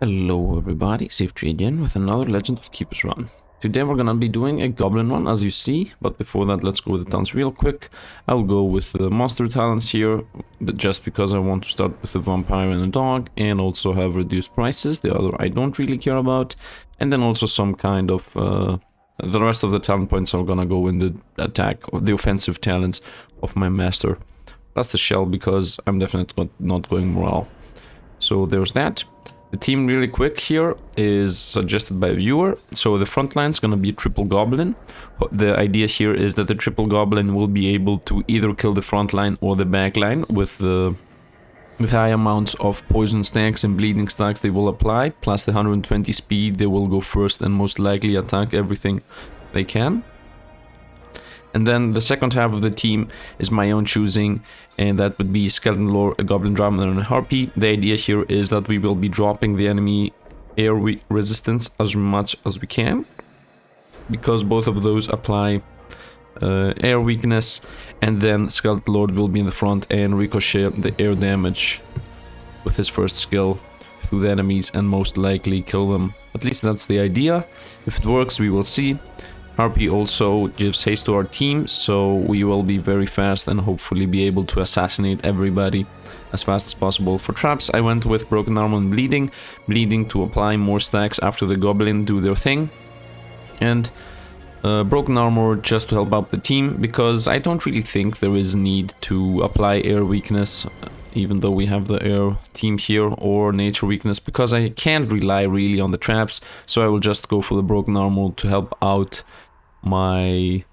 Hello everybody, Safety again with another Legend of Keepers run. Today we're gonna be doing a Goblin run as you see, but before that let's go with the talents real quick. I'll go with the monster talents here, but just because I want to start with the vampire and a dog, and also have reduced prices, the other I don't really care about, and then also some kind of, the rest of the talent points are gonna go in the attack, or the offensive talents of my master. Plus the shell, because I'm definitely not going morale. So there's that. The team really quick here is suggested by a viewer. So the front line is going to be triple goblin. The idea here is that the triple goblin will be able to either kill the front line or the back line with high amounts of poison stacks and bleeding stacks they will apply, plus the 120 speed. They will go first and most likely attack everything they can. And then the second half of the team is my own choosing, and that would be Skeleton Lord, a Goblin Drummer, and a Harpy. The idea here is that we will be dropping the enemy air resistance as much as we can, because both of those apply air weakness, and then Skeleton Lord will be in the front and ricochet the air damage with his first skill through the enemies and most likely kill them. At least that's the idea. If it works, we will see. Harpy also gives haste to our team, so we will be very fast and hopefully be able to assassinate everybody as fast as possible. For traps, I went with Broken Armor and Bleeding. Bleeding to apply more stacks after the Goblin do their thing. And Broken Armor just to help out the team, because I don't really think there is need to apply air weakness, even though we have the air team here, or nature weakness, because I can't rely really on the traps, so I will just go for the Broken Armor to help out my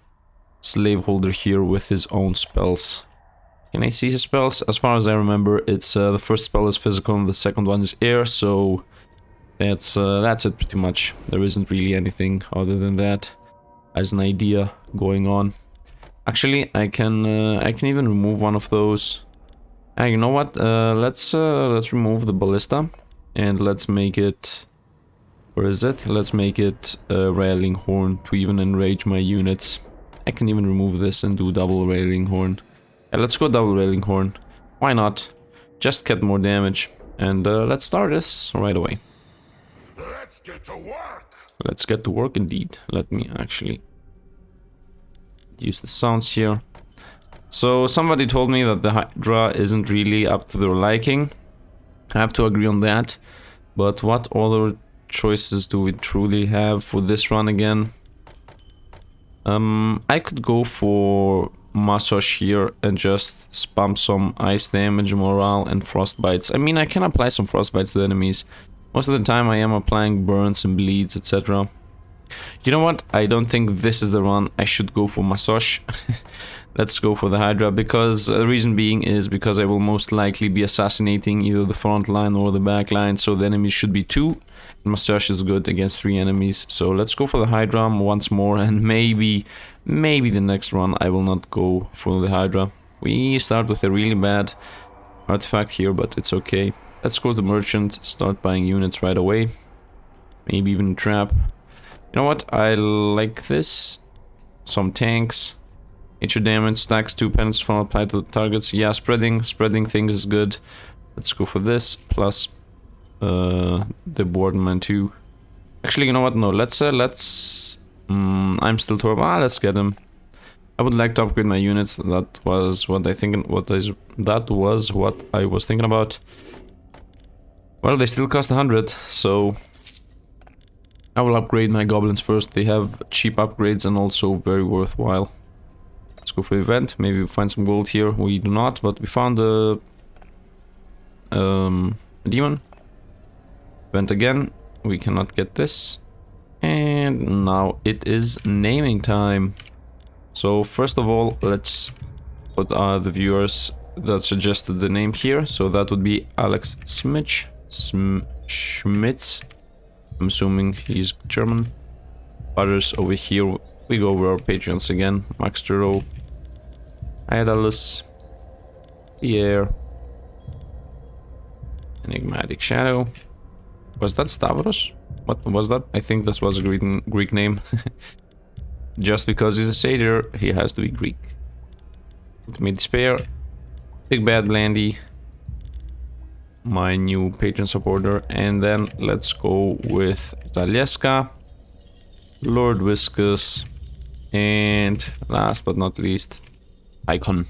slaveholder here with his own spells. Can I see his spells? As far as I remember, it's the first spell is physical and the second one is air, so that's it pretty much. There isn't really anything other than that as an idea going on. Actually, I can even remove one of those. You know what? Let's remove the ballista and let's make it. Where is it? Let's make it a railing horn to even enrage my units. I can even remove this and do double railing horn. Yeah, let's go double railing horn. Why not? Just get more damage. And let's start this right away. Let's get to work! Let's get to work indeed. Let me actually use the sounds here. So somebody told me that the Hydra isn't really up to their liking. I have to agree on that. But what other choices do we truly have for this run again? I could go for massage here and just spam some ice damage, morale, and frostbites. I mean, I can apply some frostbites to enemies. Most of the time I am applying burns and bleeds, etc. You know what? I don't think this is the run. I should go for massage. Let's go for the Hydra, because the reason being is because I will most likely be assassinating either the front line or the back line, so the enemies should be 2. Massage is good against 3 enemies, so let's go for the Hydra once more, and maybe the next run I will not go for the Hydra. We start with a really bad artifact here, but it's okay. Let's go to Merchant, start buying units right away. Maybe even trap. You know what? I like this. Some tanks. Nature damage, stacks 2 penance from applied to the targets. Yeah, spreading things is good. Let's go for this, plus the boardman too. Actually, you know what? No, let's I'm still torn. Let's get him. I would like to upgrade my units. That was what I think. That was what I was thinking about. Well, they still cost 100, so I will upgrade my goblins first. They have cheap upgrades and also very worthwhile. Let's go for the event. Maybe we'll find some gold here. We do not, but we found a demon. Event again. We cannot get this. And now it is naming time. So first of all, let's put the viewers that suggested the name here. So that would be Alex Schmitz. I'm assuming he's German. Others over here. We go over our Patreons again. Max Turo, Idalus, Pierre, Enigmatic Shadow. Was that Stavros? What was that? I think this was a Greek name. Just because he's a satyr, he has to be Greek. Ultimate Despair, Big Bad Blandy, my new patron supporter. And then let's go with Zalieska, Lord Whiskus, and last but not least, Tycoon.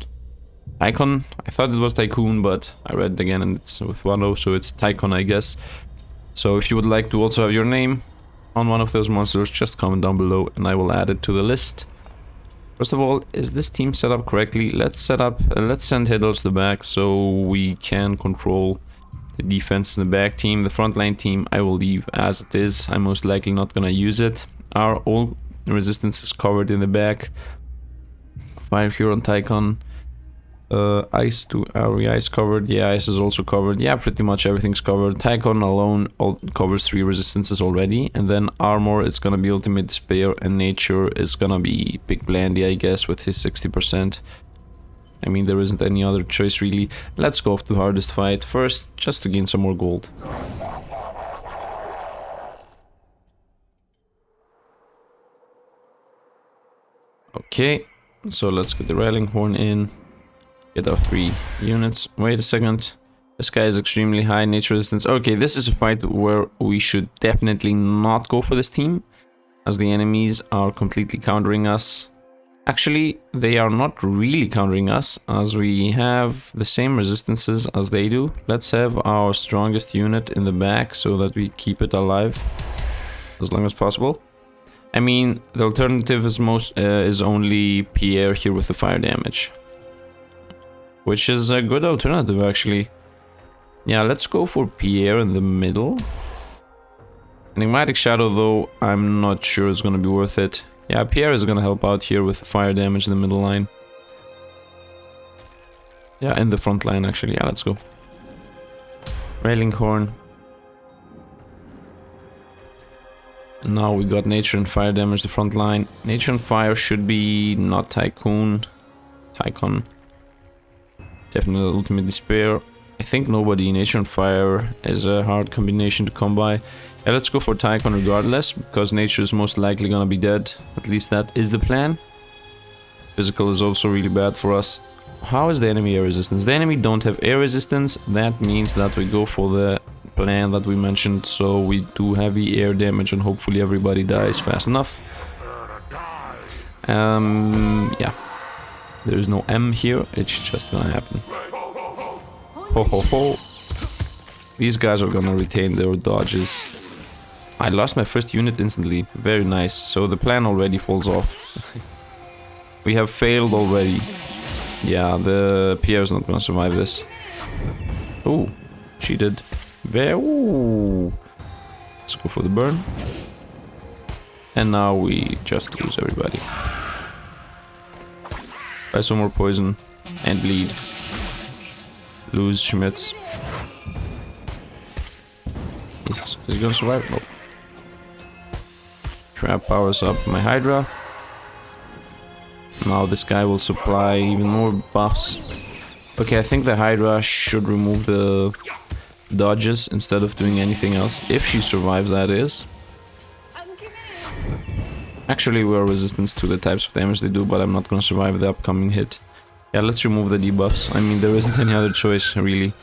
Tycoon, I thought it was Tycoon, but I read it again and it's with 1 O, so it's Tycoon, I guess. So if you would like to also have your name on one of those monsters, just comment down below and I will add it to the list. First of all, is this team set up correctly? Let's send Hiddles to the back so we can control the defense in the back team. The frontline team I will leave as it is. I'm most likely not gonna use it. Our old resistance is covered in the back. Fire here on Tycoon. Ice to area is covered. Yeah, ice is also covered. Yeah, pretty much everything's covered. Tycoon alone covers 3 resistances already. And then armor, it's gonna be Ultimate Despair. And nature is gonna be Big Blandy, I guess, with his 60%. I mean, there isn't any other choice really. Let's go off to hardest fight first, just to gain some more gold. Okay, so let's get the Railing Horn in. Get our 3 units. Wait a second. This guy is extremely high nature resistance. Okay, this is a fight where we should definitely not go for this team, as the enemies are completely countering us. Actually, they are not really countering us, as we have the same resistances as they do. Let's have our strongest unit in the back so that we keep it alive as long as possible. I mean, the alternative is only Pierre here with the fire damage, which is a good alternative actually. Yeah, let's go for Pierre in the middle. Enigmatic Shadow though, I'm not sure it's gonna be worth it. Yeah, Pierre is gonna help out here with the fire damage in the middle line. Yeah, in the front line actually. Yeah, let's go. Railing Horn. And now we got nature and fire damage the front line. Nature and fire should be not Tycoon. Tycoon. Definitely Ultimate Despair. I think nobody nature and fire is a hard combination to come by. Yeah, let's go for Tycoon regardless, because nature is most likely gonna be dead. At least that is the plan. Physical is also really bad for us. How is the enemy air resistance? The enemy don't have air resistance. That means that we go for the plan that we mentioned. So we do heavy air damage and hopefully everybody dies fast enough. Yeah. There is no M here. It's just gonna happen. Ho ho ho. These guys are gonna retain their dodges. I lost my first unit instantly. Very nice. So the plan already falls off. We have failed already. Yeah, the Pierre is not gonna survive this. Oh, she did. Ooh. Let's go for the burn. And now we just lose everybody. Buy some more poison and bleed. Lose Schmitz. Is he gonna survive? Nope. Trap powers up my Hydra. Now this guy will supply even more buffs. Okay, I think the Hydra should remove the dodges instead of doing anything else. If she survives, that is. Actually, we are resistant to the types of damage they do, but I'm not gonna survive the upcoming hit. Yeah, let's remove the debuffs. I mean, there isn't any other choice, really.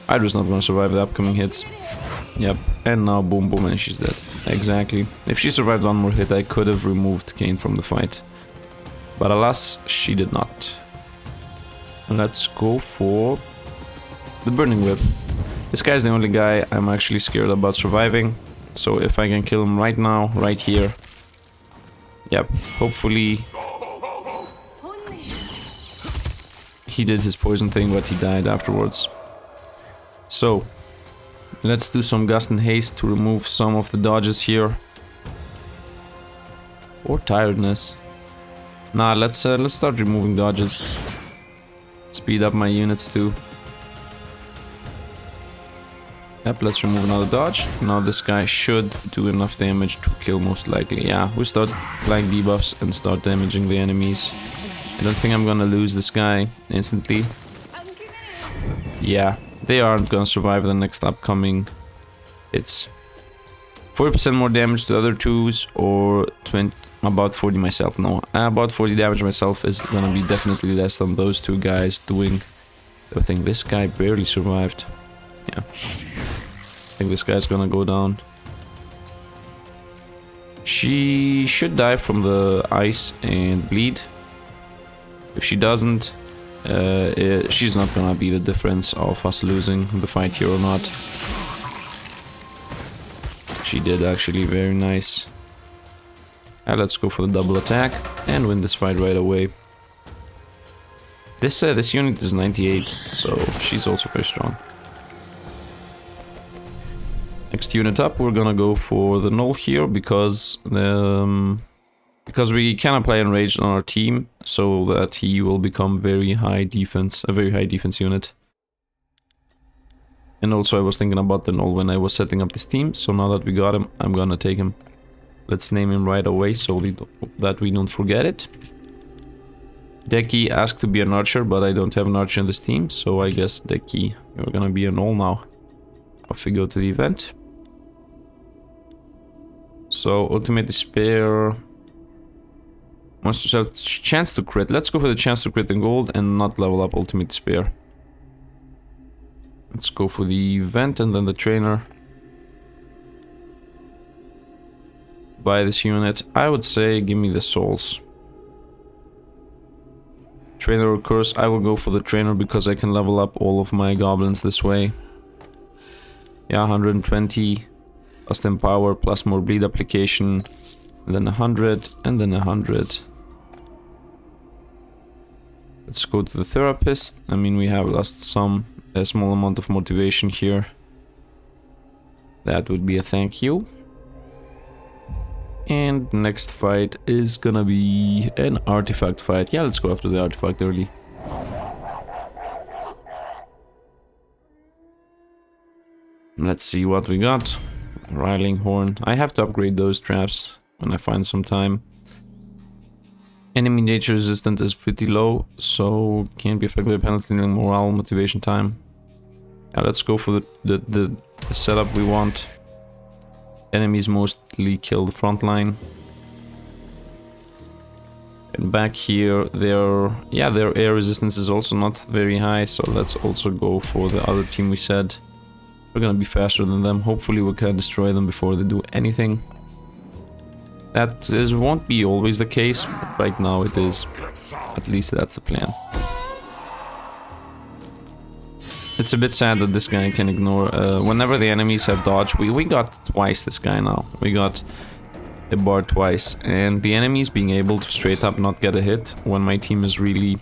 Hydra's not gonna survive the upcoming hits. Yep, and now boom boom and she's dead. Exactly. If she survived one more hit, I could have removed Kane from the fight. But alas, she did not. Let's go for the Burning Whip. This guy's the only guy I'm actually scared about surviving. So if I can kill him right now, right here. Yep, hopefully he did his poison thing, but he died afterwards. So let's do some Gust and Haste to remove some of the dodges here. Or tiredness. Nah, let's start removing dodges. Speed up my units too. Yep, let's remove another dodge. Now this guy should do enough damage to kill most likely. Yeah, we start applying debuffs and start damaging the enemies. I don't think I'm gonna lose this guy instantly. Yeah, they aren't gonna survive the next upcoming hits. 40% more damage to the other twos or About 40 myself, no. About 40 damage myself is gonna be definitely less than those two guys doing. I think this guy barely survived. Yeah. I think this guy's gonna go down. She should die from the ice and bleed. If she doesn't, she's not gonna be the difference of us losing the fight here or not. She did actually, very nice. Let's go for the double attack and win this fight right away. This unit is 98, so she's also very strong. Next unit up, we're gonna go for the null here because we can apply enraged on our team, so that he will become very high defense, a very high defense unit. And also I was thinking about the null when I was setting up this team, so now that we got him, I'm gonna take him. Let's name him right away so that we don't forget it. Deki asked to be an archer, but I don't have an archer in this team, so I guess Deki, you're gonna be a null now. Off we go to the event. So, Ultimate Despair wants to have chance to crit. Let's go for the chance to crit in gold and not level up Ultimate Despair. Let's go for the event and then the trainer. Buy this unit. I would say give me the souls. Trainer or curse. I will go for the trainer because I can level up all of my goblins this way. Yeah, 120 plus 10 power plus more bleed application, and then 100 and then 100. Let's go to the therapist. I mean, we have lost a small amount of motivation here. That would be a thank you. And next fight is gonna be an artifact fight. Yeah, let's go after the artifact early. Let's see what we got. Riling Horn. I have to upgrade those traps when I find some time. Enemy nature resistant is pretty low, so can't be affected by penalty, dealing morale, motivation, time. Yeah, let's go for the setup we want. Enemies mostly kill the front line. And back here, their air resistance is also not very high, so let's also go for the other team we said. We're gonna be faster than them. Hopefully we can destroy them before they do anything. That won't be always the case, but right now it is. At least that's the plan. It's a bit sad that this guy can ignore. Whenever the enemies have dodge, we got twice this guy now. We got a bar twice. And the enemies being able to straight up not get a hit when my team is really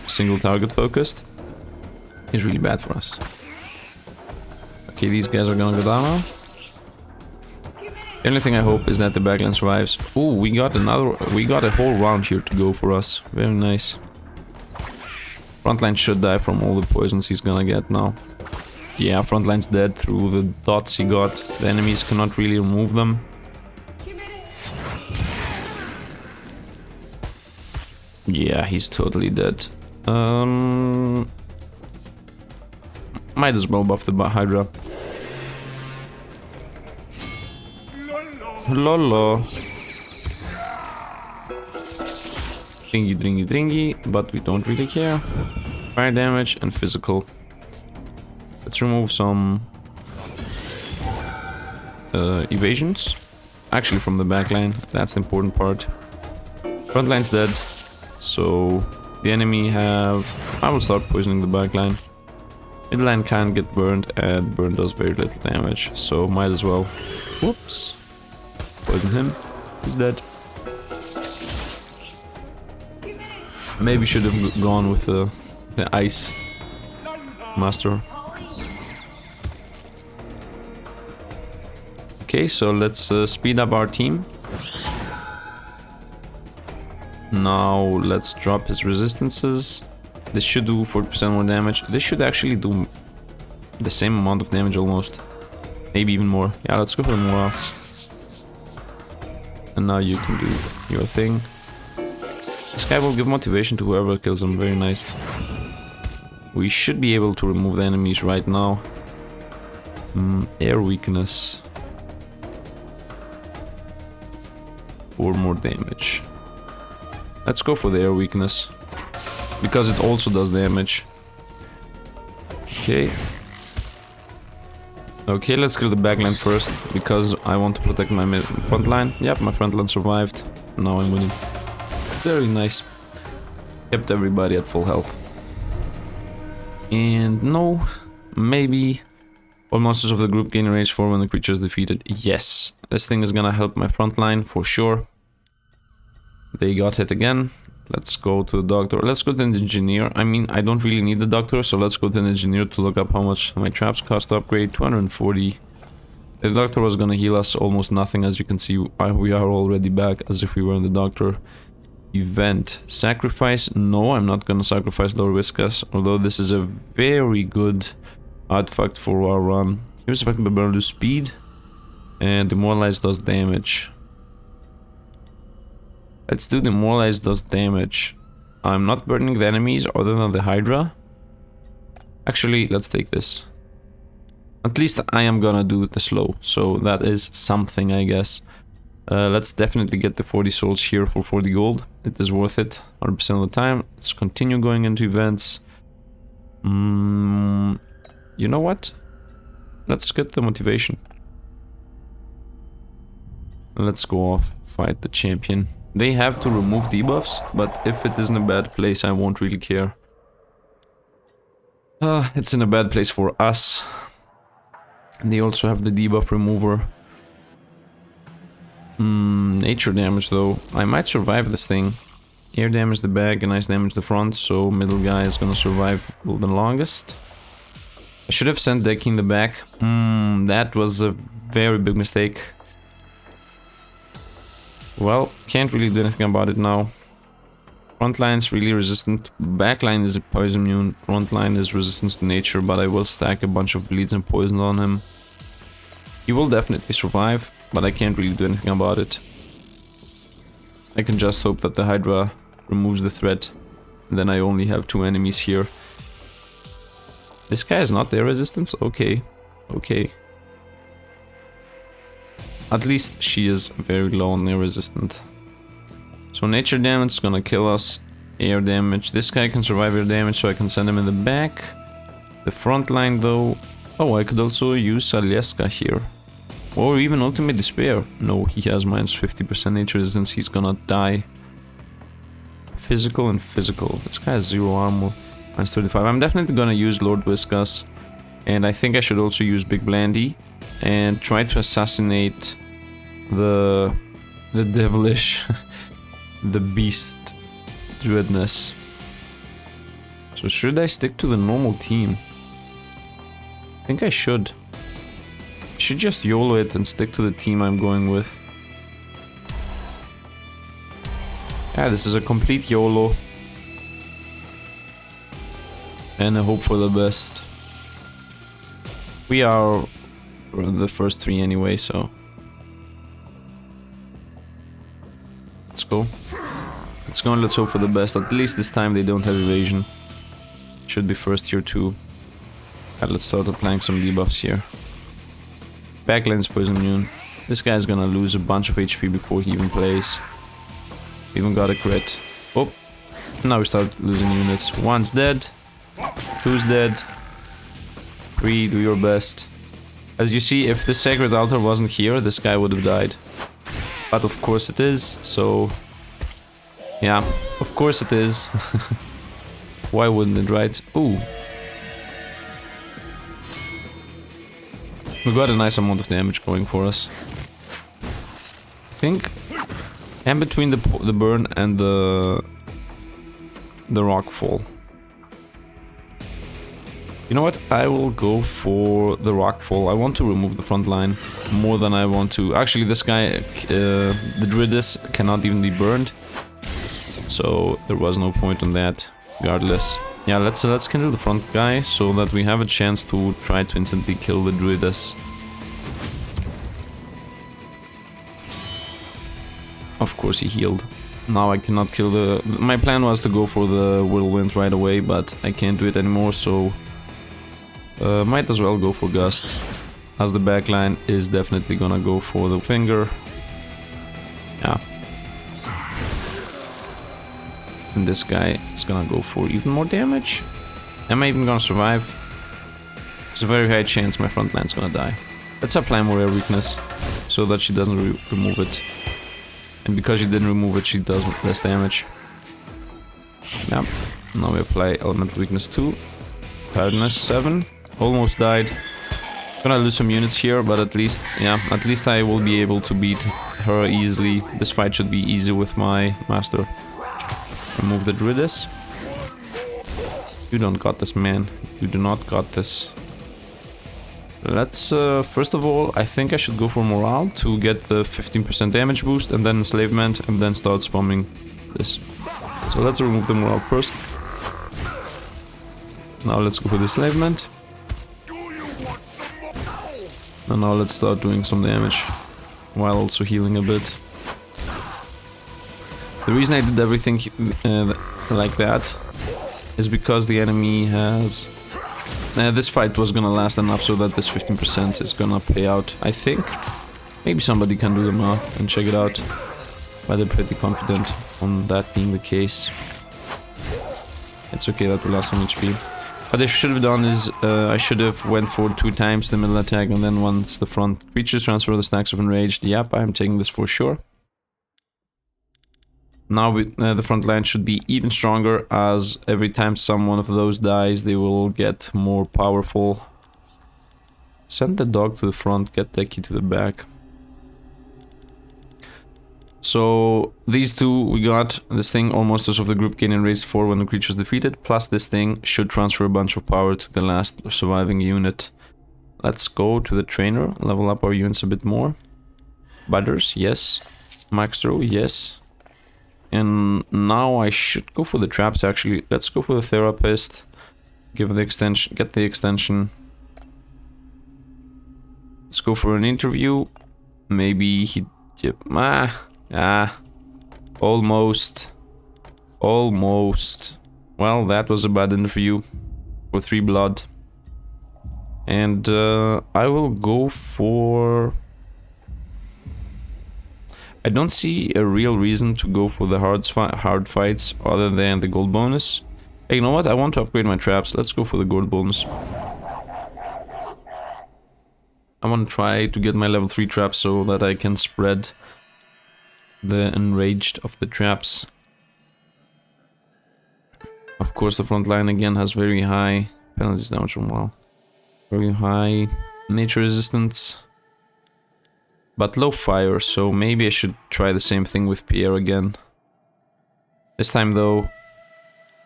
single target focused is really bad for us. Okay, these guys are gonna go down now. The only thing I hope is that the backline survives. Ooh, we got a whole round here to go for us. Very nice. Frontline should die from all the poisons he's gonna get now. Yeah, frontline's dead through the dots he got. The enemies cannot really remove them. Yeah, he's totally dead. Might as well buff the Hydra. Lolo. Dringy, dringy, dringy, but we don't really care. Fire damage and physical. Let's remove some evasions. Actually from the backline, that's the important part. Frontline's dead, so the enemy have... I will start poisoning the backline. Midline can get burned, and burn does very little damage, so might as well... Whoops. Poison him. He's dead. Maybe should have gone with the ice master. Okay, so let's speed up our team. Now let's drop his resistances. This should do 40% more damage. This should actually do the same amount of damage almost. Maybe even more. Yeah, let's go for the morale. And now you can do your thing. This guy will give motivation to whoever kills him. Very nice. We should be able to remove the enemies right now. Air weakness. for more damage. Let's go for the air weakness, because it also does damage. Okay. Okay, let's kill the backline first, because I want to protect my front line. Yep, my front line survived. Now I'm winning. Very nice. Kept everybody at full health. And no, maybe all monsters of the group gain range 4 when the creature is defeated. Yes, this thing is gonna help my front line for sure. They got hit again. Let's go to the doctor. Let's go to the engineer. I mean, I don't really need the doctor, so let's go to the engineer to look up how much my traps cost to upgrade. 240. The doctor was gonna heal us almost nothing. As you can see, we are already back as if we were in the doctor. Event. Sacrifice. No, I'm not gonna sacrifice Lord Whiskas, although this is a very good artifact for our run. Here's affected by burn, lose speed, and demoralize does damage. Let's do demoralize does damage. I'm not burning the enemies other than the Hydra. Actually, let's take this. At least I am gonna do the slow, so that is something, I guess. Let's definitely get the 40 souls here for 40 gold. It is worth it 100% of the time. Let's continue going into events. You know what? Let's get the motivation. Let's go off, fight the champion. They have to remove debuffs, but if it is in a bad place, I won't really care. It's in a bad place for us. And they also have the debuff remover. Nature damage though. I might survive this thing. Air damage the back and ice damage the front, so middle guy is gonna survive the longest. I should have sent Decky in the back. That was a very big mistake. Well, can't really do anything about it now. Frontline's really resistant. Backline is poison immune. Frontline is resistant to nature, but I will stack a bunch of bleeds and poison on him. He will definitely survive, but I can't really do anything about it. I can just hope that the Hydra removes the threat. Then I only have 2 enemies here. This guy is not air resistance? Okay. Okay. At least she is very low on air resistant. So nature damage is gonna kill us. Air damage. This guy can survive air damage, so I can send him in the back. The front line though... Oh, I could also use Alyeska here. Or even Ultimate Despair. No, he has minus 50% nature resistance. He's gonna die. Physical and physical. This guy has 0 armor. Minus 35. I'm definitely gonna use Lord Whiskas. And I think I should also use Big Blandy. And try to assassinate the devilish... the beast Druidness. So should I stick to the normal team? I think I should. I should just YOLO it and stick to the team I'm going with. Yeah, this is a complete YOLO. And I hope for the best. We are the first 3 anyway, so... Let's go. Let's go and let's hope for the best. At least this time they don't have evasion. Should be first here too. Right, let's start applying some debuffs here. Backline's poison immune. This guy's gonna lose a bunch of HP before he even plays. Even got a crit. Oh, now we start losing units. 1's dead. 2's dead. 3, do your best. As you see, if the Sacred Altar wasn't here, this guy would have died. But of course it is, so... Yeah, of course it is. Why wouldn't it, right? Ooh. We got a nice amount of damage going for us. I think... And between the burn and the rockfall. You know what? I will go for the rockfall. I want to remove the front line more than I want to... Actually, this guy, the Druidess, cannot even be burned. So there was no point on that, regardless. Yeah, let's kill the front guy so that we have a chance to try to instantly kill the Druidess. Of course he healed. Now I cannot kill the... My plan was to go for the Whirlwind right away, but I can't do it anymore, so... might as well go for Gust, as the backline is definitely gonna go for the finger. Yeah, And this guy is gonna go for even more damage. Am I even gonna survive? There's a very high chance my front line's gonna die. Let's apply more air weakness so that she doesn't remove it. And because she didn't remove it, she does less damage. Yeah. Now we apply elemental weakness 2. Tiredness 7. Almost died. Gonna lose some units here, but at least, yeah, at least I will be able to beat her easily. This fight should be easy with my master. Remove the Druidess. You don't got this, man. You do not got this. Let's, first of all, I think I should go for morale to get the 15% damage boost, and then enslavement, and then start spamming this. So let's remove the morale first. Now let's go for the enslavement. And now let's start doing some damage, while also healing a bit. The reason I did everything like that is because the enemy has... this fight was gonna last enough so that this 15% is gonna pay out, I think. Maybe somebody can do them now and check it out. But I'm pretty confident on that being the case. It's okay, that will last some HP. What I should have done is, I should have went for 2 times the middle attack, and then once the front creatures transfer the stacks of enraged. Yep, I'm taking this for sure. Now the front line should be even stronger, as every time someone of those dies, they will get more powerful. Send the dog to the front, get Decky to the back. So these two we got. This thing, all monsters of the group gain enraged 4 when the creature is defeated, plus this thing should transfer a bunch of power to the last surviving unit. Let's go to the trainer, level up our units a bit more. Butters, yes. Maxtro, yes. And now I should go for the traps actually. Let's go for the therapist. Give the extension, get the extension. Let's go for an interview. Maybe he... almost. Almost. Well, that was a bad interview. For 3 blood. And I will go for... I don't see a real reason to go for the hard fights other than the gold bonus. Hey, you know what? I want to upgrade my traps. Let's go for the gold bonus. I want to try to get my level 3 traps so that I can spread the enraged of the traps. Of course, the front line again has very high penalties damage from morale. Very high nature resistance. But low fire, so maybe I should try the same thing with Pierre again. This time though,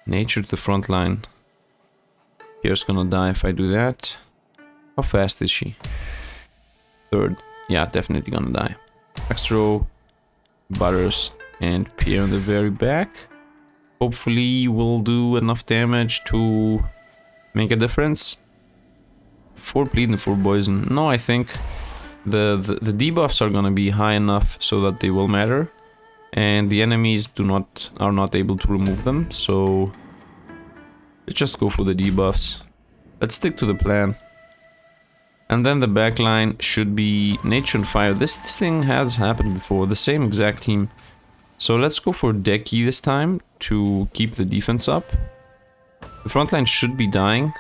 nature to the front line. Pierre's gonna die if I do that. How fast is she? 3rd. Yeah, definitely gonna die. Extra, Butters, and Pierre in the very back. Hopefully we'll do enough damage to make a difference. 4 bleed and 4 poison. No, I think the debuffs are gonna be high enough so that they will matter, and the enemies are not able to remove them. So let's just go for the debuffs. Let's stick to the plan. And then the backline should be nature and fire. This thing has happened before, the same exact team. So let's go for Decky this time to keep the defense up. The front line should be dying.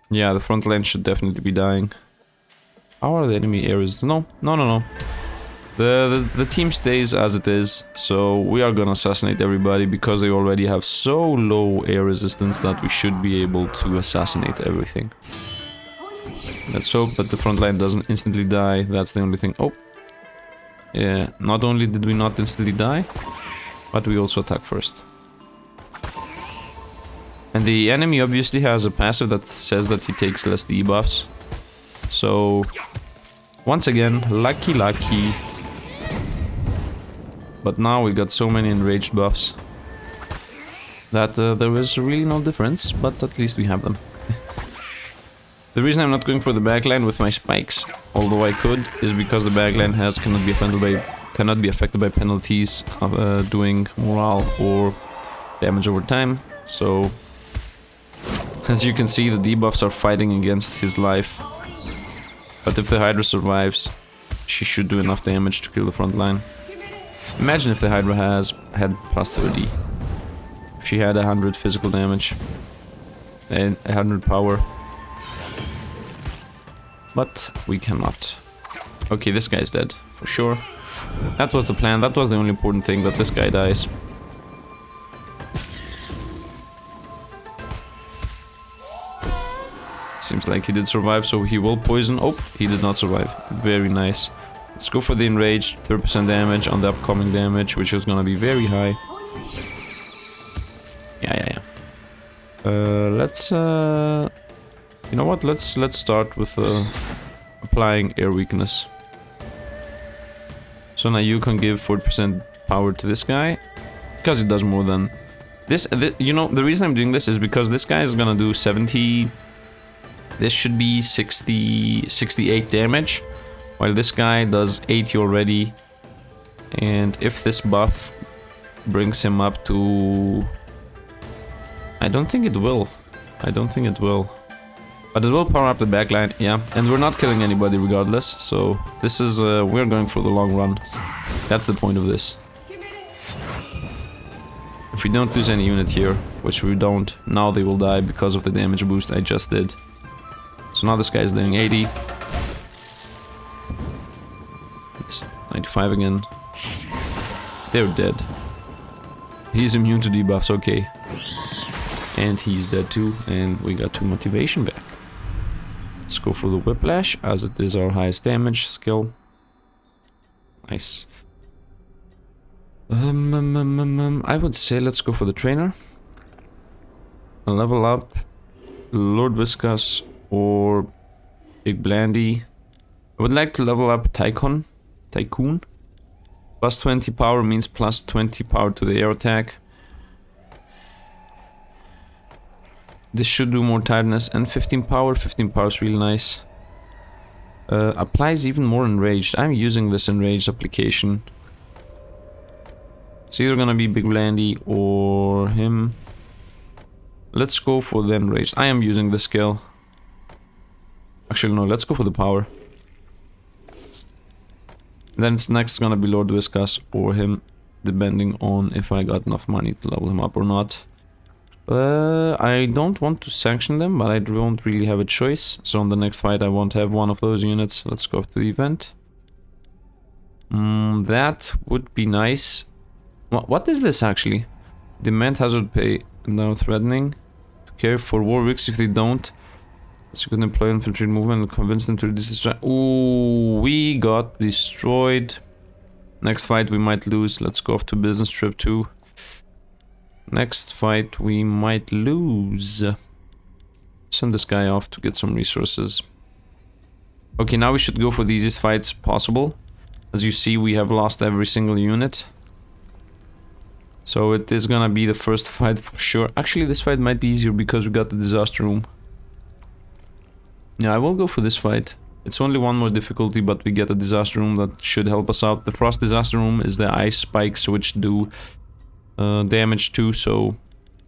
Yeah, the front line should definitely be dying. How are the enemy areas? No. The team stays as it is, so we are gonna assassinate everybody because they already have so low air resistance that we should be able to assassinate everything. Let's hope that the front line doesn't instantly die. That's the only thing. Oh, yeah. Not only did we not instantly die, but we also attack first. And the enemy obviously has a passive that says that he takes less debuffs. So, once again, lucky. But now we got so many enraged buffs that there is really no difference, but at least we have them. The reason I'm not going for the backline with my spikes, although I could, is because the backline cannot be affected by penalties of doing morale or damage over time. So, as you can see, the debuffs are fighting against his life. But if the Hydra survives, she should do enough damage to kill the front line. Imagine if the Hydra had plus 30. If she had 100 physical damage and 100 power. But we cannot. Okay, this guy's dead, for sure. That was the plan, that was the only important thing, that this guy dies. Seems like he did survive, so he will poison. Oh, he did not survive. Very nice. Let's go for the enraged, 30% damage on the upcoming damage, which is gonna be very high. Yeah. Let's you know what? Let's start with applying air weakness. So now you can give 40% power to this guy, because it does more than this. You know, the reason I'm doing this is because this guy is gonna do 70. This should be 68 damage, while this guy does 80 already. And if this buff brings him up to... I don't think it will. But it will power up the backline, yeah. And we're not killing anybody regardless, so this is... we're going for the long run. That's the point of this. If we don't lose any unit here, which we don't, now they will die because of the damage boost I just did. So now this guy is doing 80. It's 95 again. They're dead. He's immune to debuffs, okay. And he's dead too, and we got 2 motivation back. Let's go for the Whiplash, as it is our highest damage skill. Nice. I would say let's go for the Trainer. Level up Lord Viscous or Big Blandy. I would like to level up Tycoon. Plus 20 power means plus 20 power to the air attack. This should do more tiredness and 15 power. 15 power is really nice. Applies even more enraged. I'm using this enraged application. It's either gonna be Big Blandy or him. Let's go for the enraged. I am using the skill. Actually, no, let's go for the power. Then it's next gonna be Lord Viscous or him, depending on if I got enough money to level him up or not. I don't want to sanction them, but I don't really have a choice. So on the next fight I won't have one of those units. Let's go to the event. That would be nice. What is this actually? Demand hazard pay. Now threatening to care for Warwicks if they don't. So you can employ infiltrate movement and convince them to destroy. Ooh, we got destroyed. Next fight we might lose. Let's go off to business trip too. Next fight we might lose. Send this guy off to get some resources. Okay, now we should go for the easiest fights possible. As you see, we have lost every single unit. So it is gonna be the first fight for sure. Actually, this fight might be easier because we got the disaster room. Yeah, I will go for this fight. It's only one more difficulty, but we get a disaster room that should help us out. The frost disaster room is the ice spikes, which do damage too, so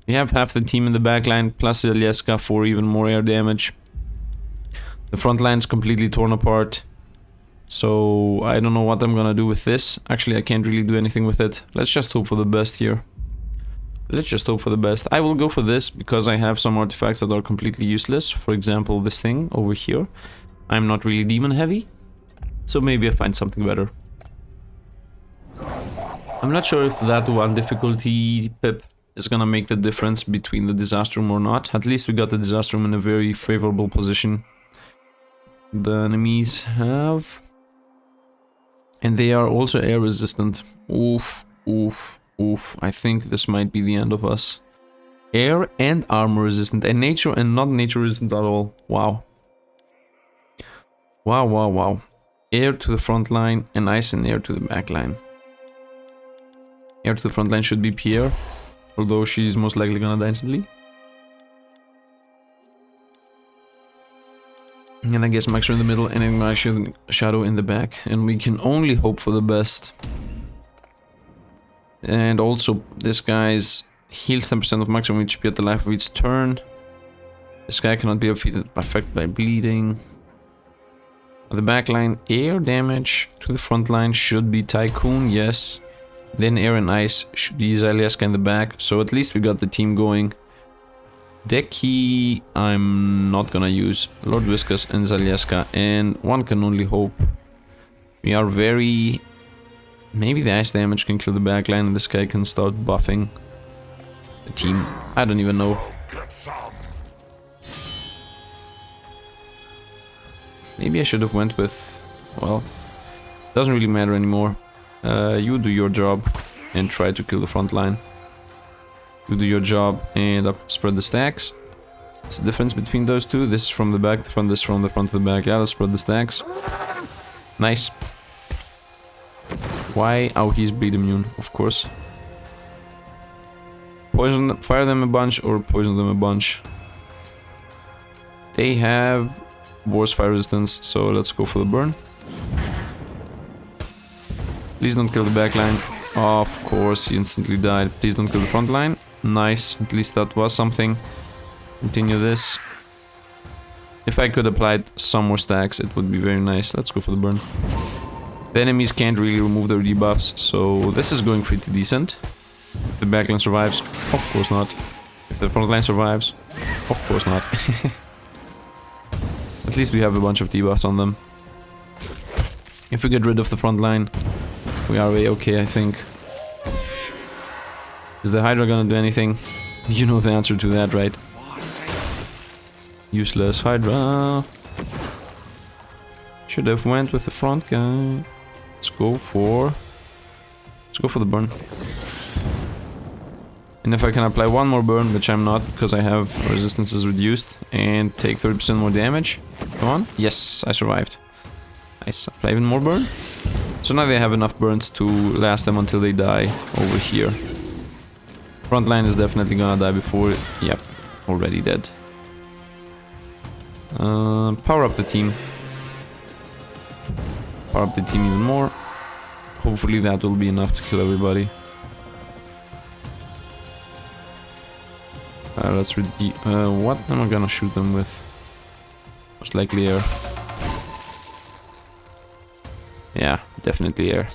we have half the team in the backline, plus Ilyeska for even more air damage. The front line's completely torn apart, so I don't know what I'm gonna do with this. Actually, I can't really do anything with it. Let's just hope for the best here. Let's just hope for the best. I will go for this because I have some artifacts that are completely useless. For example, this thing over here. I'm not really demon heavy, so maybe I find something better. I'm not sure if that one difficulty pip is gonna make the difference between the disaster room or not. At least we got the disaster room in a very favorable position. The enemies have... And they are also air resistant. Oof, oof, oof. I think this might be the end of us. Air and armor resistant, and nature and not nature resistant at all. Wow. Wow, wow, wow. Air to the front line and ice and air to the back line. Air to the front line should be Pierre, although she's most likely gonna die instantly. And I guess Max are in the middle and Ignition Shadow in the back, and we can only hope for the best. And also, this guy's heals 10% of maximum HP at the life of each turn. This guy cannot be affected by bleeding. The back line, air damage to the front line should be Tycoon, yes. Then Air and Ice should be Zalieska in the back, so at least we got the team going. Deki, I'm not gonna use. Lord Whiskas and Zalieska, and one can only hope. We are very... Maybe the ice damage can kill the backline and this guy can start buffing the team. I don't even know. Maybe I should have went with... Well, doesn't really matter anymore. You do your job and try to kill the front line. You do your job and spread the stacks. What's the difference between those two? This is from the back to the front, this is from the front to the back. Yeah, let's spread the stacks. Nice. Why? Oh, he's bleed immune, of course. Poison them, fire them a bunch or poison them a bunch. They have worse fire resistance, so let's go for the burn. Please don't kill the back line. Of course, he instantly died. Please don't kill the front line. Nice, at least that was something. Continue this. If I could apply some more stacks, it would be very nice. Let's go for the burn. The enemies can't really remove their debuffs, so this is going pretty decent. If the backline survives, of course not. If the frontline survives, of course not. At least we have a bunch of debuffs on them. If we get rid of the front line, we are way okay, I think. Is the Hydra gonna do anything? You know the answer to that, right? Useless Hydra. Should have went with the front guy. Let's go for the burn. And if I can apply one more burn, which I'm not, because I have resistances reduced, and take 30% more damage. Come on. Yes, I survived. Nice. Apply even more burn. So now they have enough burns to last them until they die over here. Frontline is definitely gonna die before... Yep, already dead. Power up the team. Power up the team even more. Hopefully that will be enough to kill everybody. Let's read the... what am I gonna shoot them with? Most likely air. Yeah, definitely air.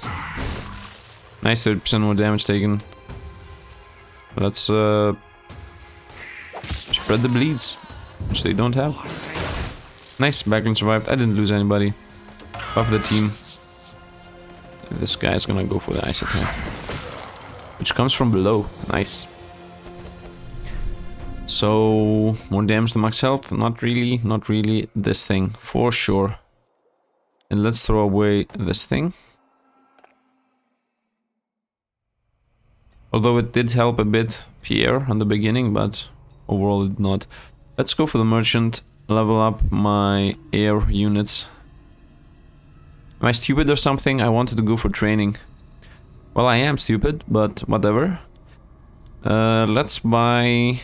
Nice, 30% more damage taken. Let's spread the bleeds, which they don't have. Nice, backline survived. I didn't lose anybody. Buff the team. This guy's gonna go for the ice attack, which comes from below. Nice. So, more damage to max health? Not really, not really. This thing, for sure. And let's throw away this thing. Although it did help a bit Pierre on the beginning, but overall it did not. Let's go for the merchant, level up my air units. Am I stupid or something? I wanted to go for training. Well, I am stupid, but whatever. Let's buy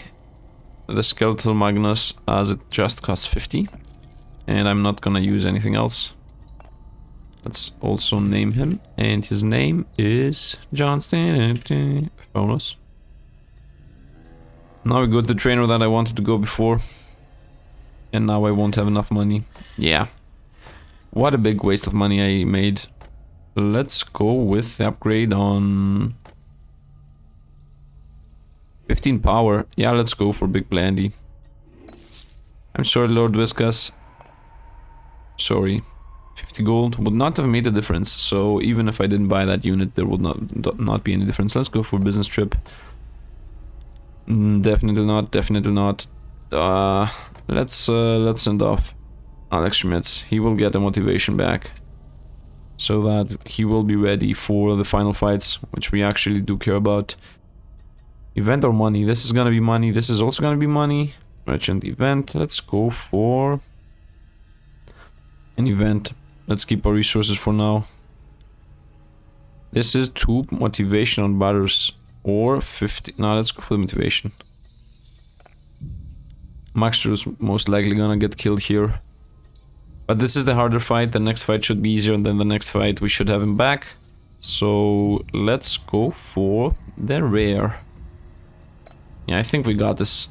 the Skeletal Magnus, as it just costs 50. And I'm not gonna use anything else. Let's also name him, and his name is Johnston. Bonus. Now we go to the trainer that I wanted to go before. And now I won't have enough money. Yeah. What a big waste of money I made. Let's go with the upgrade on 15 power. Yeah, let's go for Big Blandy. I'm sorry, Lord Whiskas. Sorry. 50 gold would not have made a difference, so even if I didn't buy that unit, there would not be any difference. Let's go for business trip. Definitely not, definitely not. Let's send off Alex Schmitz. He will get the motivation back, so that he will be ready for the final fights, which we actually do care about. Event or money? This is gonna be money. This is also gonna be money. Merchant event. Let's go for an event. Let's keep our resources for now. This is 2 motivation on butters or 50. Now let's go for the motivation. Maxter is most likely gonna get killed here. But this is the harder fight. The next fight should be easier than the next fight. We should have him back. So let's go for the rare. Yeah, I think we got this.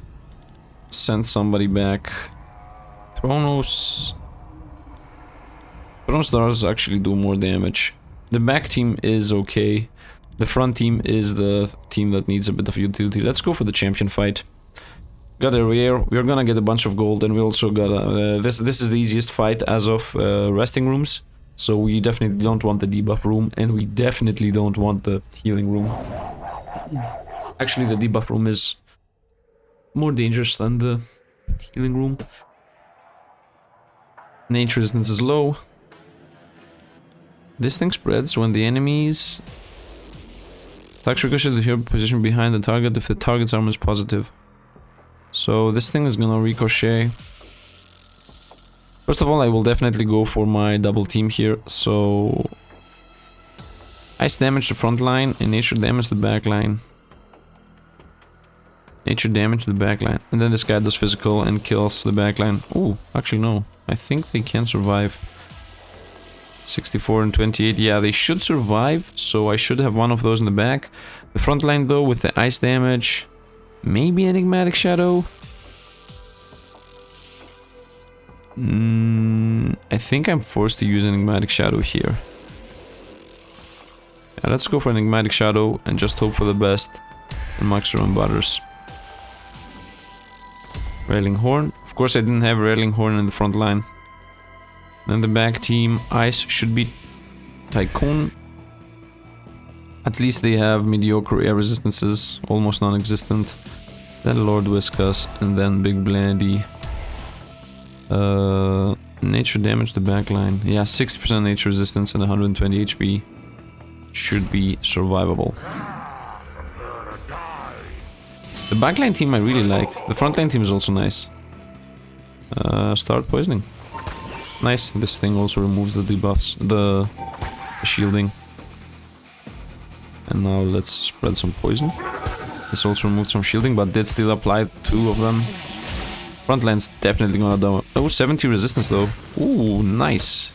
Send somebody back. Thronos. Thronos does actually do more damage. The back team is okay. The front team is the team that needs a bit of utility. Let's go for the champion fight. Got a rare. We're gonna get a bunch of gold, and we also got a... this is the easiest fight as of resting rooms. So we definitely don't want the debuff room, and we definitely don't want the healing room. Actually, the debuff room is more dangerous than the healing room. Nature resistance is low. This thing spreads when the enemies... Attacks ricochet to your position behind the target if the target's armor is positive. So this thing is gonna ricochet. First of all, I will definitely go for my double team here. So... Ice damage the front line and nature damage the back line. Nature damage the back line. And then this guy does physical and kills the back line. Ooh, actually no. I think they can survive. 64 and 28. Yeah, they should survive. So I should have one of those in the back. The front line though with the ice damage. Maybe Enigmatic Shadow. I think I'm forced to use Enigmatic Shadow here. Yeah, let's go for Enigmatic Shadow and just hope for the best. And max run butters. Railing Horn. Of course I didn't have Railing Horn in the front line. Then the back team, Ice should be Tycoon. At least they have mediocre air resistances, almost non-existent. Then Lord Whiskas, and then Big Blandy. Nature damage the back line. Yeah, 60% nature resistance and 120 HP. Should be survivable. The backline team I really like. The frontline team is also nice. Start poisoning. Nice. This thing also removes the debuffs, the shielding. And now let's spread some poison. This also removed some shielding, but did still apply 2 of them. Frontline's definitely gonna die. Oh, 70 resistance though. Ooh, nice.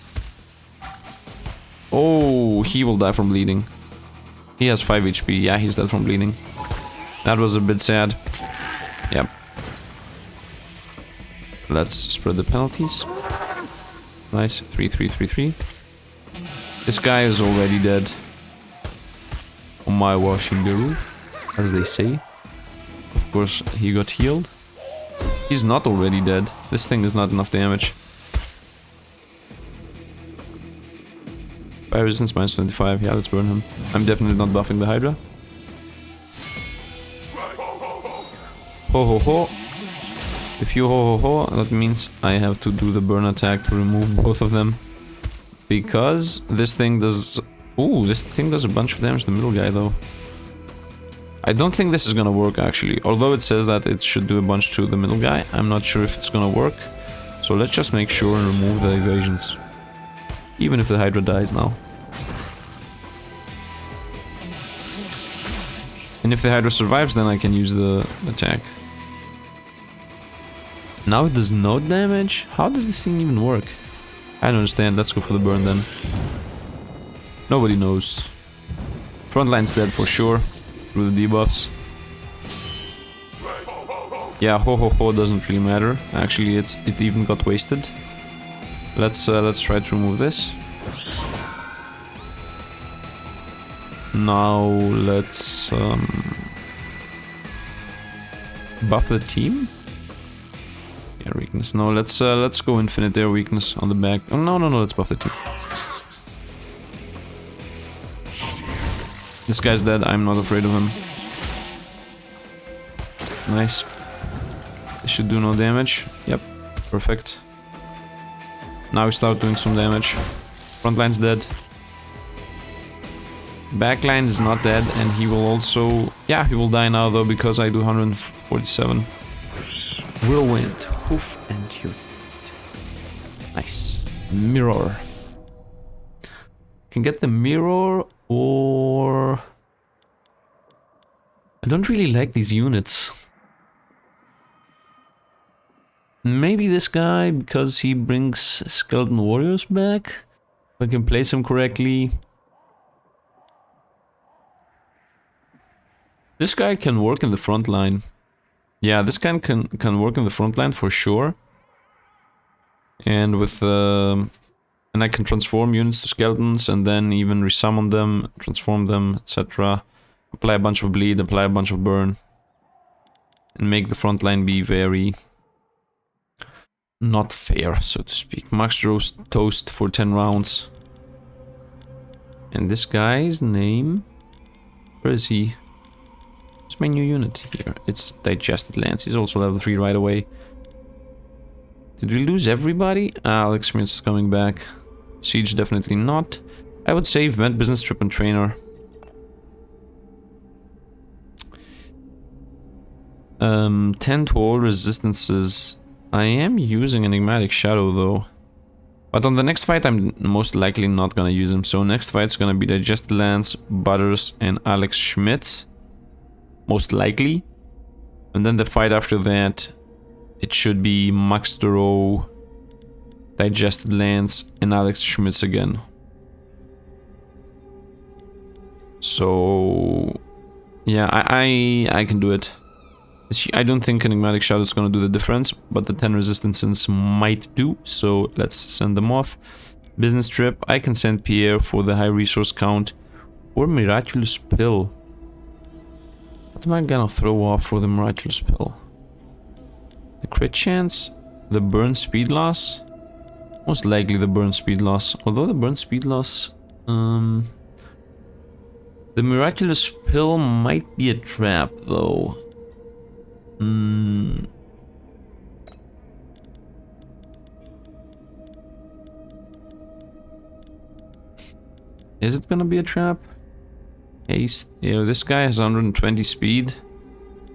Oh, he will die from bleeding. He has 5 HP. Yeah, he's dead from bleeding. That was a bit sad. Yep. Let's spread the penalties. Nice. 3, 3, 3, 3. This guy is already dead. On my washing the roof, as they say. Of course, he got healed. He's not already dead. This thing is not enough damage. Fire resistance minus 25. Yeah, let's burn him. I'm definitely not buffing the Hydra. Ho ho ho. If you ho ho ho, that means I have to do the burn attack to remove both of them. Because this thing does... Ooh, this thing does a bunch of damage to the middle guy though. I don't think this is gonna work actually. Although it says that it should do a bunch to the middle guy, I'm not sure if it's gonna work. So let's just make sure and remove the evasions. Even if the Hydra dies now. And if the Hydra survives, then I can use the attack. Now it does no damage? How does this thing even work? I don't understand. Let's go for the burn then. Nobody knows. Frontline's dead for sure. Through the debuffs. Yeah, ho ho ho doesn't really matter. Actually, it even got wasted. Let's try to remove this. Now let's buff the team. Yeah, weakness. No, let's go infinite air weakness on the back. Oh, no, let's buff the team. This guy's dead. I'm not afraid of him. Nice. This should do no damage. Yep, perfect. Now we start doing some damage. Frontline's dead. Backline is not dead, and he will also... Yeah, he will die now though, because I do 147. Whirlwind. Poof, and you... Nice. Mirror. Can get the mirror, or... I don't really like these units. Maybe this guy, because he brings skeleton warriors back. If I can place him correctly. This guy can work in the front line. Yeah, this guy can work in the front line for sure. And with And I can transform units to skeletons and then even resummon them, transform them, etc. Apply a bunch of bleed, apply a bunch of burn. And make the front line be very not fair, so to speak. Max roast toast for 10 rounds. And this guy's name... Where is he? It's my new unit here. It's Digested Lance. He's also level 3 right away. Did we lose everybody? Alex Smith's coming back. Siege definitely not. I would say Vent, Business Trip, and Trainer. 10 to all resistances. I am using Enigmatic Shadow though. But on the next fight I'm most likely not gonna use him. So next fight's gonna be Digested Lance, Butters, and Alex Schmidt. Most likely. And then the fight after that, it should be Max Duro, Digested Lance, and Alex Schmitz again. So yeah, I can do it. I don't think Enigmatic Shadow is going to do the difference, but the 10 resistances might do, so let's send them off. Business Trip, I can send Pierre for the high resource count, or Miraculous Pill. What am I gonna throw off for the Miraculous Pill? The crit chance? The burn speed loss? Most likely the burn speed loss, although the burn speed loss... the Miraculous Pill might be a trap though. Is it gonna be a trap? Haste. Yeah, this guy has 120 speed.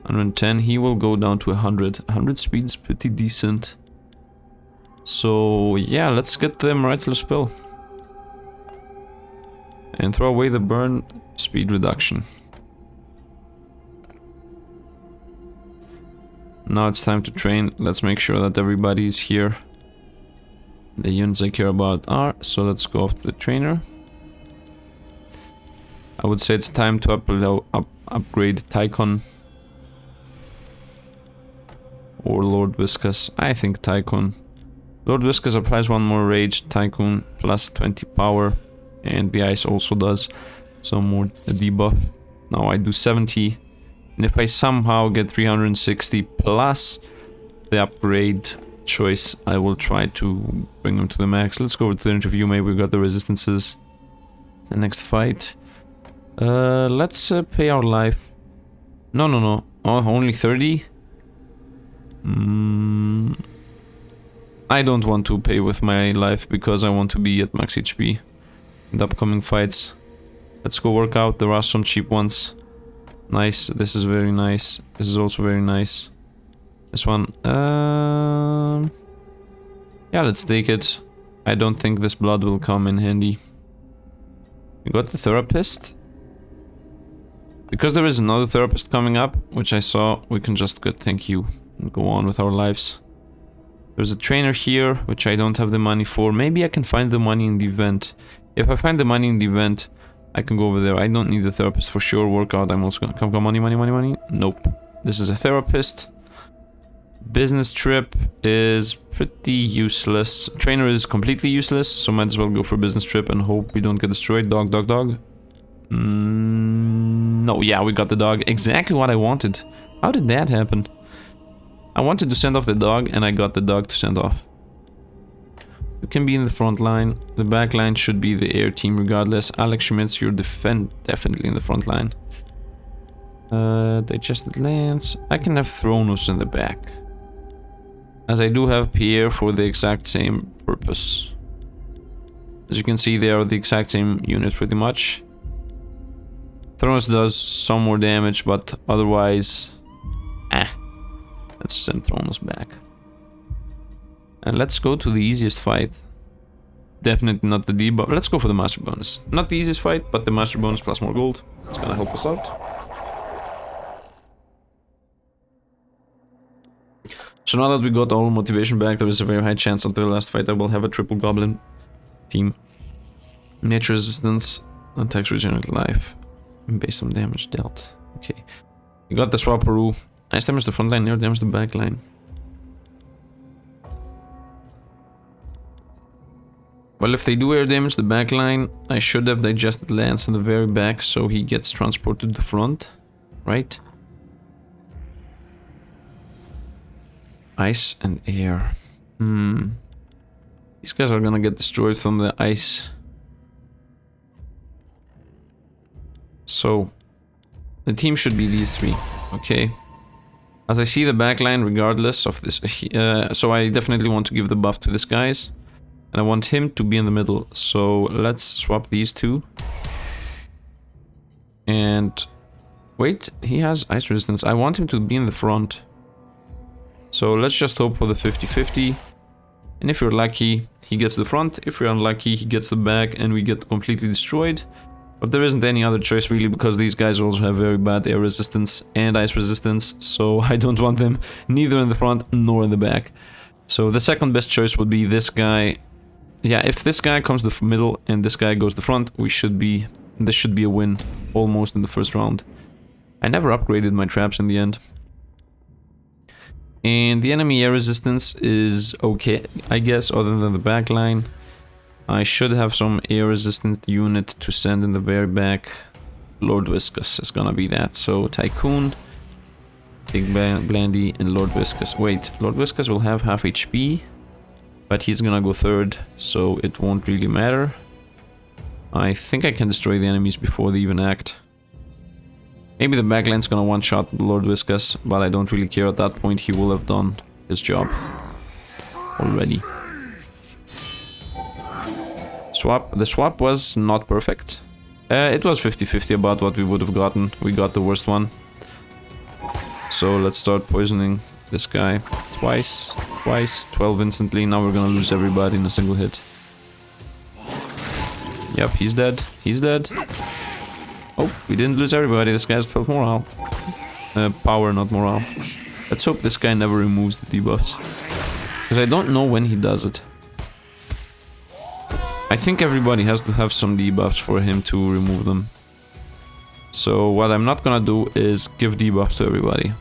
110. He will go down to 100. 100 speed is pretty decent. So yeah, let's get the Miraculous Pill. And throw away the burn speed reduction. Now it's time to train. Let's make sure that everybody is here. The units I care about are, so let's go off to the trainer. I would say it's time to upgrade Tychon. Or Lord Viscous. I think Tychon. Lord Viscous applies 1 more rage, Tycoon plus 20 power. And the ice also does some more debuff. Now I do 70. And if I somehow get 360 plus the upgrade choice, I will try to bring him to the max. Let's go over to the interview. Maybe we got the resistances. The next fight. Let's pay our life. No. Oh, only 30? I don't want to pay with my life because I want to be at max HP in the upcoming fights. Let's go work out. There are some cheap ones. Nice. This is very nice. This is also very nice. This one. Yeah, let's take it. I don't think this blood will come in handy. We got the therapist. Because there is another therapist coming up, which I saw, we can just go thank you and go on with our lives. There's a trainer here, which I don't have the money for. Maybe I can find the money in the event. If I find the money in the event, I can go over there. I don't need the therapist for sure. Workout, I'm also gonna come money. Nope. This is a therapist. Business trip is pretty useless. Trainer is completely useless, so might as well go for business trip and hope we don't get destroyed. Dog. No, yeah, we got the dog. Exactly what I wanted. How did that happen? I wanted to send off the dog, and I got the dog to send off. You can be in the front line. The back line should be the air team regardless. Alex Schmitz, you're definitely in the front line. Digested Lance. I can have Thronos in the back. As I do have Pierre for the exact same purpose. As you can see, they are the exact same unit pretty much. Thronos does some more damage, but otherwise... Let's send Thronos back. And let's go to the easiest fight. Definitely not the debuff. Let's go for the master bonus. Not the easiest fight, but the master bonus plus more gold. It's gonna help us out. So now that we got all motivation back, there is a very high chance that the last fight I will have a triple goblin team. Nature resistance, attacks regenerate life, based on damage dealt. Okay. We got the Swaparoo. Nice damage the front line, near damage the back line. Well, if they do air damage the back line, I should have digested Lance in the very back so he gets transported to the front, right? Ice and air. These guys are gonna get destroyed from the ice. So, the team should be these three, okay? As I see the backline, regardless of this, so I definitely want to give the buff to this guys. And I want him to be in the middle, so let's swap these two. And wait, he has ice resistance. I want him to be in the front. So let's just hope for the 50-50. And if you're lucky, he gets the front. If you're unlucky, he gets the back and we get completely destroyed. But there isn't any other choice really, because these guys also have very bad air resistance and ice resistance. So I don't want them neither in the front nor in the back. So the second best choice would be this guy. Yeah, if this guy comes to the middle and this guy goes to the front, this should be a win almost in the first round. I never upgraded my traps in the end. And the enemy air resistance is okay, I guess, other than the back line. I should have some air resistant unit to send in the very back. Lord Whiskas is gonna be that. So Tycoon, Big Blandy, and Lord Whiskas. Wait, Lord Whiskas will have half HP. But he's gonna go third, so it won't really matter. I think I can destroy the enemies before they even act. Maybe the backline's gonna one-shot Lord Whiskas, but I don't really care. At that point he will have done his job already. Swap. The swap was not perfect. It was 50-50 about what we would have gotten. We got the worst one. So let's start poisoning this guy twice, 12 instantly. Now we're gonna lose everybody in a single hit. Yep, he's dead. He's dead. Oh, we didn't lose everybody. This guy has 12 morale. Power, not morale. Let's hope this guy never removes the debuffs. Because I don't know when he does it. I think everybody has to have some debuffs for him to remove them. So what I'm not gonna do is give debuffs to everybody.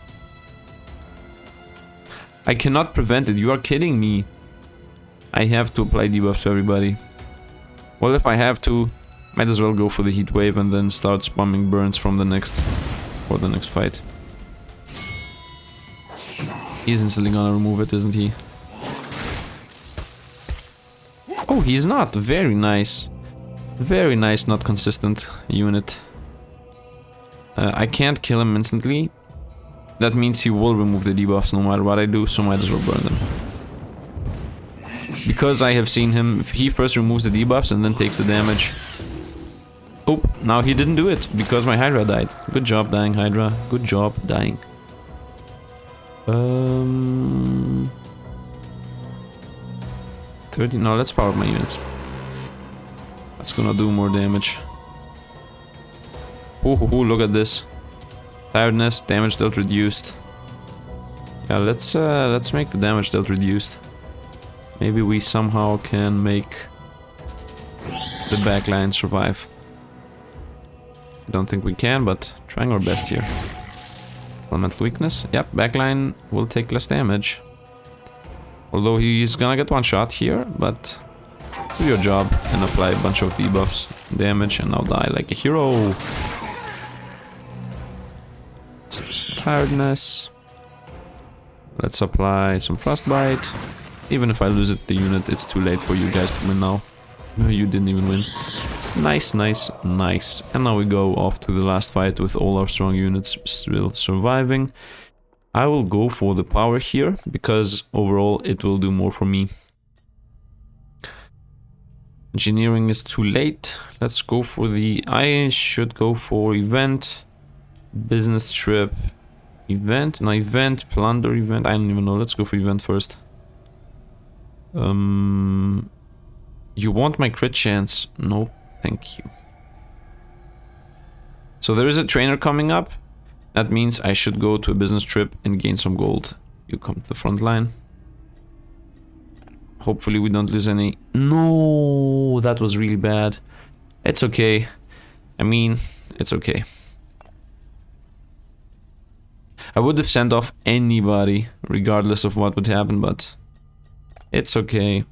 I cannot prevent it, you are kidding me. I have to apply debuffs to everybody. Well, if I have to, might as well go for the heat wave and then start spamming burns from the next fight. He's instantly gonna remove it, isn't he? Oh, he's not. Very nice. Very nice, not consistent unit. I can't kill him instantly. That means he will remove the debuffs no matter what I do, so might as well burn them. Because I have seen him, if he first removes the debuffs and then takes the damage. Oh, now he didn't do it, because my Hydra died. Good job dying, Hydra. Good job dying. 30, no, let's power up my units. That's gonna do more damage. Oh, look at this. Tiredness, damage dealt reduced. Yeah, let's make the damage dealt reduced. Maybe we somehow can make the backline survive. I don't think we can, but trying our best here. Elemental weakness. Yep, backline will take less damage. Although he's gonna get one shot here, but do your job and apply a bunch of debuffs, damage, and now die like a hero. Tiredness. Let's apply some frostbite. Even if I lose it, the unit, it's too late for you guys to win now. You didn't even win. Nice, nice, nice. And now we go off to the last fight with all our strong units still surviving. I will go for the power here, because overall it will do more for me. Engineering is too late. Let's go for the... I should go for event. Business trip. Event? No, event. Plunder event. I don't even know. Let's go for event first. You want my crit chance? No, thank you. So there is a trainer coming up. That means I should go to a business trip and gain some gold. You come to the front line. Hopefully we don't lose any... No, that was really bad. It's okay. I mean, it's okay. I would have sent off anybody, regardless of what would happen, but... It's okay.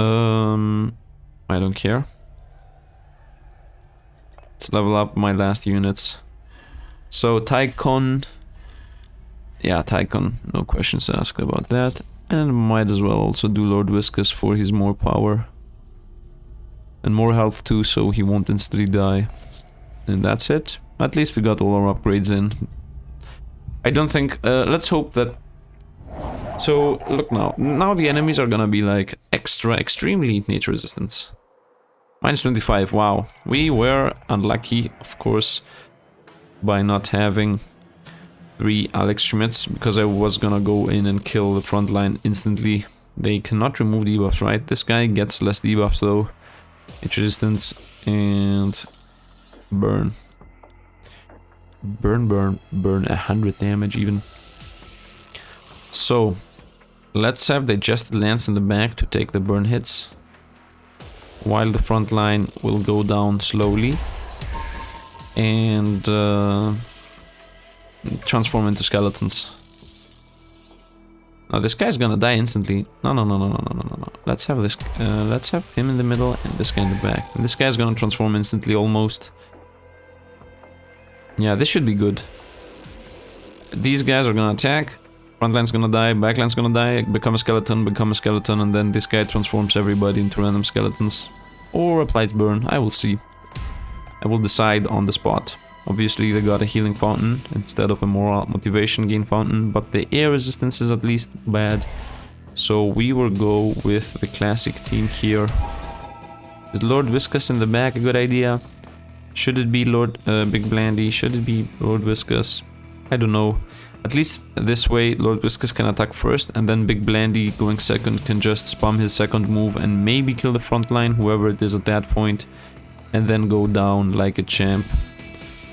I don't care. Let's level up my last units. So Tycon. Yeah, Tycon, no questions asked about that. And might as well also do Lord Whiskas for his more power. And more health too, so he won't instantly die. And that's it. At least we got all our upgrades in. I don't think... let's hope that... So, look now. Now the enemies are gonna be like extremely nature resistance. Minus 25, wow. We were unlucky, of course, by not having 3 Alex Schmitz, because I was gonna go in and kill the front line instantly. They cannot remove debuffs, right? This guy gets less debuffs though. Nature resistance and burn. Burn 100 damage even. So, let's have digested lance in the back to take the burn hits, while the front line will go down slowly and transform into skeletons. Now this guy's gonna die instantly. No. Let's have this. Let's have him in the middle and this guy in the back. And this guy's gonna transform instantly almost. Yeah, this should be good. These guys are gonna attack. Front line's gonna die, back line's gonna die, become a skeleton, and then this guy transforms everybody into random skeletons. Or applies burn, I will see. I will decide on the spot. Obviously they got a healing fountain instead of a moral motivation gain fountain, but the air resistance is at least bad. So we will go with the classic team here. Is Lord Whiskas in the back a good idea? Should it be Lord Big Blandy? Should it be Lord Whiskas? I don't know. At least this way Lord Whiskas can attack first, and then Big Blandy going second can just spam his second move and maybe kill the front line, whoever it is at that point, and then go down like a champ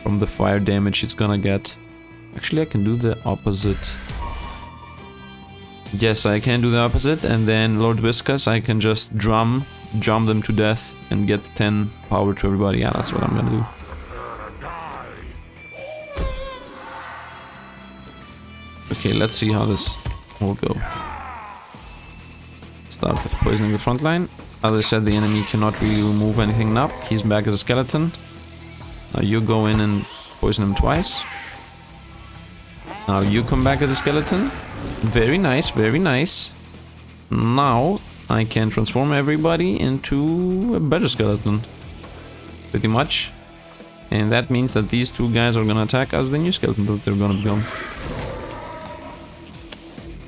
from the fire damage he's gonna get. Actually, I can do the opposite. Yes, I can do the opposite, and then Lord Whiskas, I can just drum them to death and get 10 power to everybody. Yeah, that's what I'm gonna do. Okay, let's see how this will go. Start with poisoning the front line. As I said, the enemy cannot really remove anything now. He's back as a skeleton. Now you go in and poison him twice. Now you come back as a skeleton. Very nice, very nice. Now I can transform everybody into a better skeleton. Pretty much. And that means that these two guys are gonna attack as the new skeleton that they're gonna become.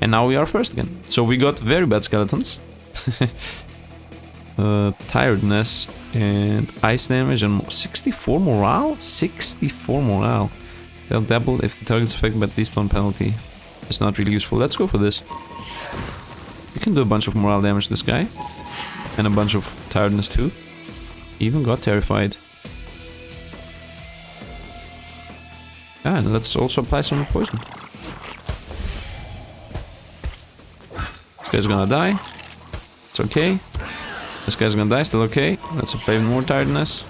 And now we are first again. So we got very bad skeletons. Tiredness and ice damage and 64 morale? 64 morale. They'll double if the target's affected by at least 1 penalty. It's not really useful. Let's go for this. We can do a bunch of morale damage to this guy. And a bunch of tiredness too. Even got terrified. And let's also apply some poison. This guy's gonna die. It's okay. This guy's gonna die, still okay. Let's apply even more tiredness.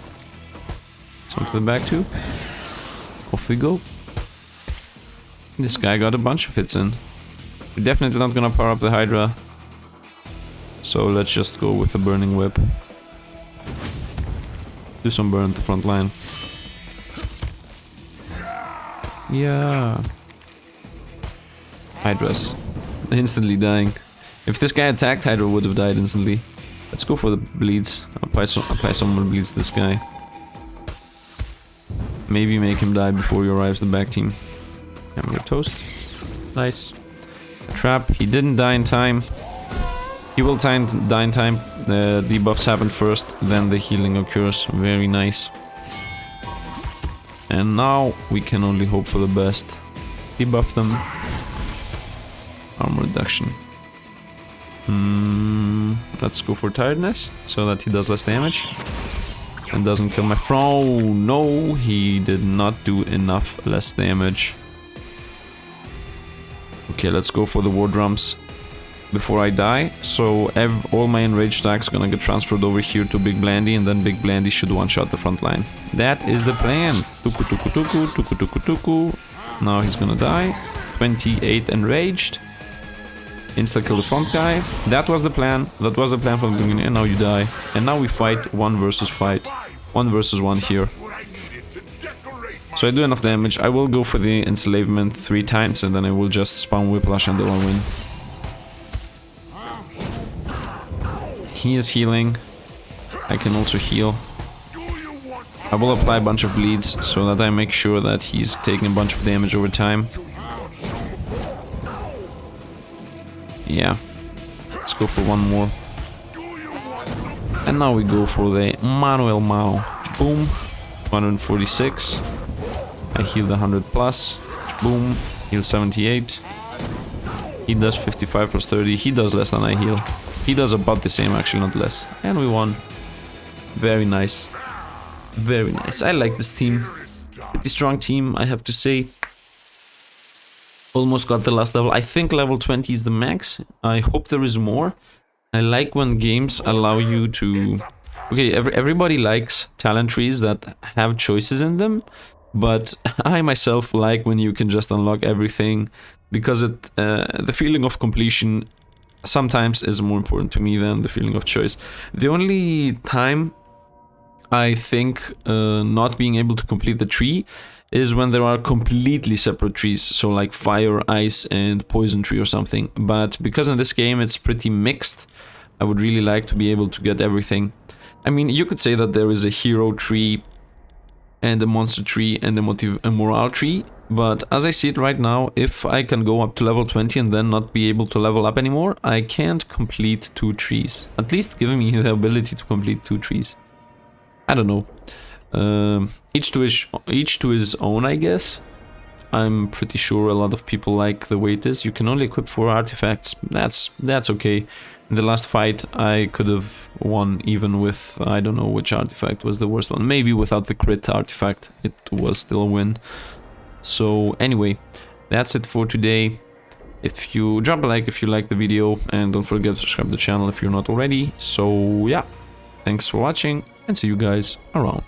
Some to the back too. Off we go. This guy got a bunch of hits in. We're definitely not gonna power up the Hydra. So let's just go with the burning whip. Do some burn to front line. Yeah. Hydra's instantly dying. If this guy attacked, Hydra would have died instantly. Let's go for the bleeds. Apply some more bleeds to this guy. Maybe make him die before he arrives the back team. Hammer toast. Nice. Trap. He didn't die in time. He will die in time. The debuffs happen first, then the healing occurs. Very nice. And now we can only hope for the best. Debuff them. Armor reduction. Let's go for tiredness, so that he does less damage. And doesn't kill my Oh no, he did not do enough less damage. Okay, let's go for the war drums before I die. So all my enraged stacks gonna get transferred over here to Big Blandy, and then Big Blandy should one-shot the front line. That is the plan. Tuku tuku tuku, tuku tuku tuku. Now he's gonna die. 28 enraged. Insta-kill the front guy. That was the plan. That was the plan from the beginning, and now you die. And now we fight 1 versus 1 here. So I do enough damage. I will go for the enslavement 3 times, and then I will just spawn Whiplash and they'll win. He is healing. I can also heal. I will apply a bunch of bleeds so that I make sure that he's taking a bunch of damage over time. Yeah. Let's go for 1 more. And now we go for the Manuel Mao. Boom. 146. I healed 100 plus. Boom. Heal 78. He does 55 plus 30. He does less than I heal. He does about the same, actually, not less. And we won. Very nice. Very nice. I like this team. Pretty strong team, I have to say. Almost got the last level. I think level 20 is the max. I hope there is more. I like when games allow you to... Okay, everybody likes talent trees that have choices in them. But I myself like when you can just unlock everything. Because the feeling of completion sometimes is more important to me than the feeling of choice. The only time I think not being able to complete the tree is when there are completely separate trees, so like fire, ice and poison tree or something. But because in this game it's pretty mixed, I would really like to be able to get everything. I mean, you could say that there is a hero tree and a monster tree and a morale tree, but as I see it right now, if I can go up to level 20 and then not be able to level up anymore, I can't complete 2 trees. At least giving me the ability to complete 2 trees. I don't know. Each to his own, I guess. I'm pretty sure a lot of people like the way it is. You can only equip 4 artifacts. That's okay. In the last fight, I could have won even with, I don't know which artifact was the worst one. Maybe without the crit artifact, it was still a win. So anyway, that's it for today. If you drop a like if you like the video, and don't forget to subscribe to the channel if you're not already. So yeah, thanks for watching, and see you guys around.